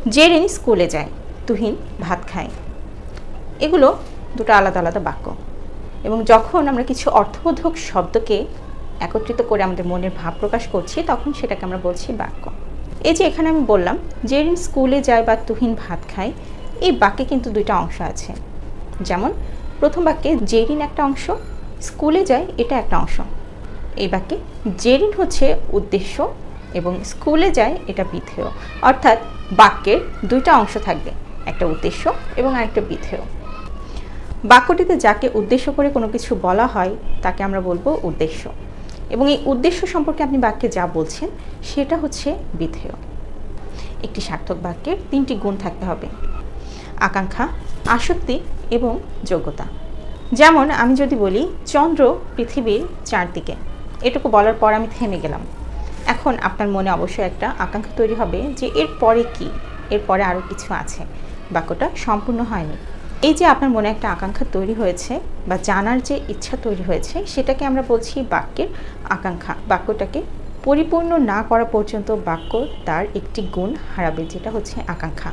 জেরিন স্কুলে যায়, তুহিন ভাত খায়। এগুলো দুটো আলাদা আলাদা বাক্য, এবং যখন আমরা কিছু অর্থবোধক শব্দকে একত্রিত করে আমাদের মনের ভাব প্রকাশ করছি তখন সেটাকে আমরা বলছি বাক্য। এই যে এখানে আমি বললাম জেরিন স্কুলে যায় বা তুহিন ভাত খায়, এই বাক্যে কিন্তু দুইটা অংশ আছে। যেমন প্রথম বাক্যে জেরিন একটা অংশ, স্কুলে যায় এটা একটা অংশ। এই বাক্যে জেরিন হচ্ছে উদ্দেশ্য এবং স্কুলে যায় এটা বিধেয়, অর্থাৎ বাক্যের দুইটা অংশ থাকবে, একটা উদ্দেশ্য এবং আরেকটা বিধেয়। বাক্যটিতে যাকে উদ্দেশ্য করে কোনো কিছু বলা হয় তাকে আমরা বলবো উদ্দেশ্য, এবং এই উদ্দেশ্য সম্পর্কে আপনি বাক্যে যা বলছেন সেটা হচ্ছে বিধেয়। একটি সার্থক বাক্যের তিনটি গুণ থাকতে হবে: আকাঙ্ক্ষা, আসক্তি এবং যোগ্যতা। যেমন আমি যদি বলি চন্দ্র পৃথিবীর চারদিকে, এটুকু বলার পর আমি থেমে গেলাম। এখন আপনার মনে অবশ্যই একটা আকাঙ্ক্ষা তৈরি হবে যে এর পরে কি, এর পরে আরও কিছু আছে, বাক্যটা সম্পূর্ণ হয়নি। এই যে আপনার মনে একটা আকাঙ্ক্ষা তৈরি হয়েছে বা জানার যে ইচ্ছা তৈরি হয়েছে সেটাকে আমরা বলছি বাক্যের আকাঙ্ক্ষা। বাক্যটাকে পরিপূর্ণ না করা পর্যন্ত বাক্য তার একটি গুণ হারাবে, যেটা হচ্ছে আকাঙ্ক্ষা।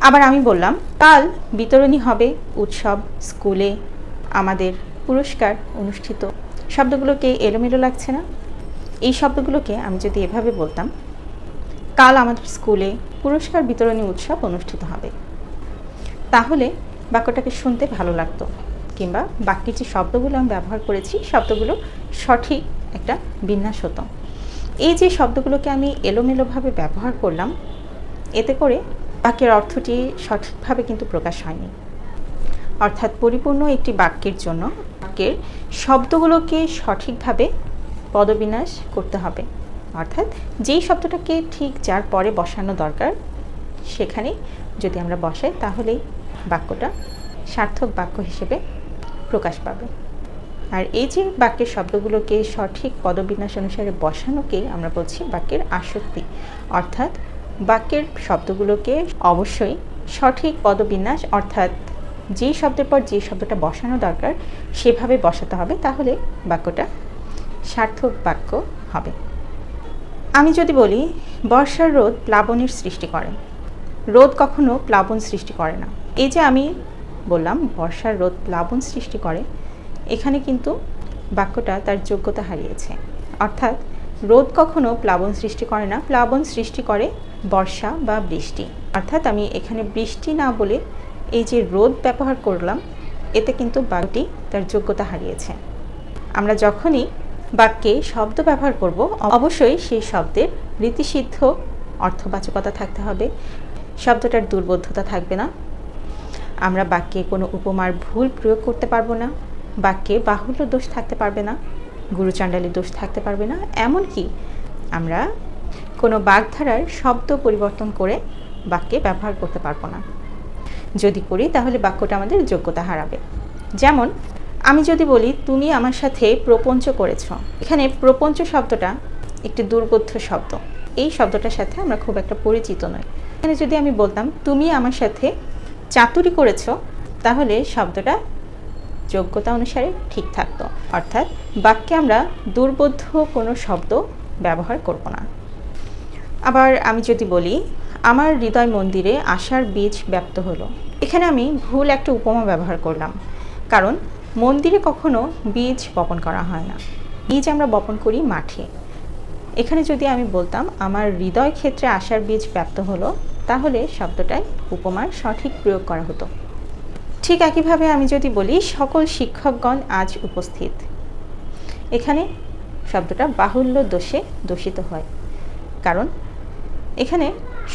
আবার আমি বললাম কাল বিতরণী হবে, উৎসব, স্কুলে, আমাদের পুরস্কার অনুষ্ঠিত। শব্দগুলোকে এলোমেলো লাগছে না? এই শব্দগুলোকে আমি যদি এভাবে বলতাম, কাল আমাদের স্কুলে পুরস্কার বিতরণী উৎসব অনুষ্ঠিত হবে, তাহলে বাক্যটাকে শুনতে ভালো লাগতো, কিংবা বাক্যের যে শব্দগুলো আমি ব্যবহার করেছি শব্দগুলো সঠিক একটা বিন্যাস হতো। এই যে শব্দগুলোকে আমি এলোমেলোভাবে ব্যবহার করলাম, এতে করে বাক্যের অর্থটি সঠিকভাবে কিন্তু প্রকাশ হয়নি। অর্থাৎ পরিপূর্ণ একটি বাক্যের জন্য বাক্যের শব্দগুলোকে সঠিকভাবে পদবিন্যাস করতে হবে, অর্থাৎ যেই শব্দটাকে ঠিক যার পরে বসানো দরকার সেখানে যদি আমরা বসাই তাহলেই বাক্যটা সার্থক বাক্য হিসেবে প্রকাশ পাবে। আর এই যে বাক্যের শব্দগুলোকে সঠিক পদবিন্যাস অনুসারে বসানোকে আমরা বলছি বাক্যের আসক্তি, অর্থাৎ বাক্যের শব্দগুলোকে অবশ্যই সঠিক পদবিন্যাস, অর্থাৎ যে শব্দের পর যে শব্দটা বসানো দরকার সেভাবে বসাতে হবে, তাহলে বাক্যটা সার্থক বাক্য হবে। আমি যদি বলি বর্ষার রোদ প্লাবনের সৃষ্টি করে, রোদ কখনো প্লাবন সৃষ্টি করে না। এই যে আমি বললাম বর্ষার রোদ প্লাবন সৃষ্টি করে, এখানে কিন্তু বাক্যটা তার যোগ্যতা হারিয়েছে। অর্থাৎ রোদ কখনো প্লাবন সৃষ্টি করে না, প্লাবন সৃষ্টি করে বর্ষা বা বৃষ্টি। অর্থাৎ আমি এখানে বৃষ্টি না বলে এই যে রোদ ব্যবহার করলাম, এতে কিন্তু বাক্যটি তার যোগ্যতা হারিয়েছে। আমরা যখনই বাক্যে শব্দ ব্যবহার করব অবশ্যই সেই শব্দের রীতিসিদ্ধ অর্থবাচকতা থাকতে হবে, শব্দটার দুর্বোধ্যতা থাকবে না, আমরা বাক্যে কোনো উপমার ভুল প্রয়োগ করতে পারবো না, বাক্যে বাহুল্য দোষ থাকতে পারবে না, গুরুচাণ্ডালী দোষ থাকতে পারবে না, এমনকি আমরা কোনো বাগধারার শব্দ পরিবর্তন করে বাক্যে ব্যবহার করতে পারবো না। যদি করি তাহলে বাক্যটা আমাদের যোগ্যতা হারাবে। যেমন আমি যদি বলি তুমি আমার সাথে প্রপঞ্চ করেছ, এখানে প্রপঞ্চ শব্দটা একটি দুর্বোধ্য শব্দ, এই শব্দটার সাথে আমরা খুব একটা পরিচিত নই। এখানে যদি আমি বলতাম তুমি আমার সাথে চাতুরি করেছ, তাহলে শব্দটা যোগ্যতা অনুসারে ঠিক থাকতো, অর্থাৎ বাক্যে আমরা দুর্বোধ্য কোনো শব্দ ব্যবহার করব না। আবার আমি যদি বলি আমার হৃদয় মন্দিরে আশার বীজ ব্যাপ্ত হলো, এখানে আমি ভুল একটা উপমা ব্যবহার করলাম, কারণ মন্দিরে কখনো বীজ বপন করা হয় না, বীজ আমরা বপন করি মাঠে। এখানে যদি আমি বলতাম আমার হৃদয় ক্ষেত্রে আশার বীজ ব্যাপ্ত হলো, তাহলে শব্দটায় উপমার সঠিক প্রয়োগ করা হতো। ঠিক একইভাবে আমি যদি বলি সকল শিক্ষকগণ আজ উপস্থিত, এখানে শব্দটা বাহুল্য দোষে দূষিত হয়, কারণ এখানে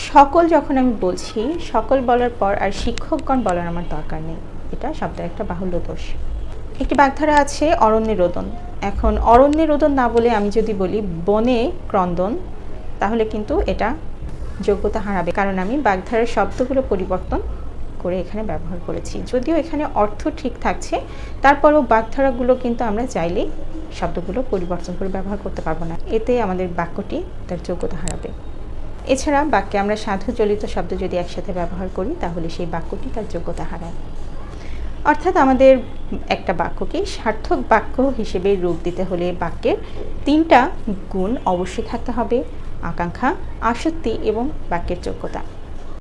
সকল যখন আমি বলছি সকল বলার পর আর শিক্ষকগণ বলার আমার দরকার নেই, এটা শব্দের একটা বাহুল্য দোষ। একটি বাগধারা আছে অরণ্যে রোদন, এখন অরণ্যে রোদন না বলে আমি যদি বলি বনে ক্রন্দন, তাহলে কিন্তু এটা যোগ্যতা হারাবে, কারণ আমি বাগধারার শব্দগুলো পরিবর্তন করে এখানে ব্যবহার করেছি। যদিও এখানে অর্থ ঠিক থাকছে, তারপরেও বাগধারাগুলো কিন্তু আমরা চাইলেই শব্দগুলো পরিবর্তন করে ব্যবহার করতে পারবো না, এতে আমাদের বাক্যটি তার যোগ্যতা হারাবে। এছাড়া বাক্যে আমরা সাধুজলিত শব্দ যদি একসাথে ব্যবহার করি তাহলে সেই বাক্যটি তার যোগ্যতা হারায়। অর্থাৎ আমাদের একটা বাক্যকে সার্থক বাক্য হিসেবে রূপ দিতে হলে বাক্যের তিনটা গুণ অবশ্যই থাকতে হবে: আকাঙ্ক্ষা, আসক্তি এবং বাক্যের যোগ্যতা।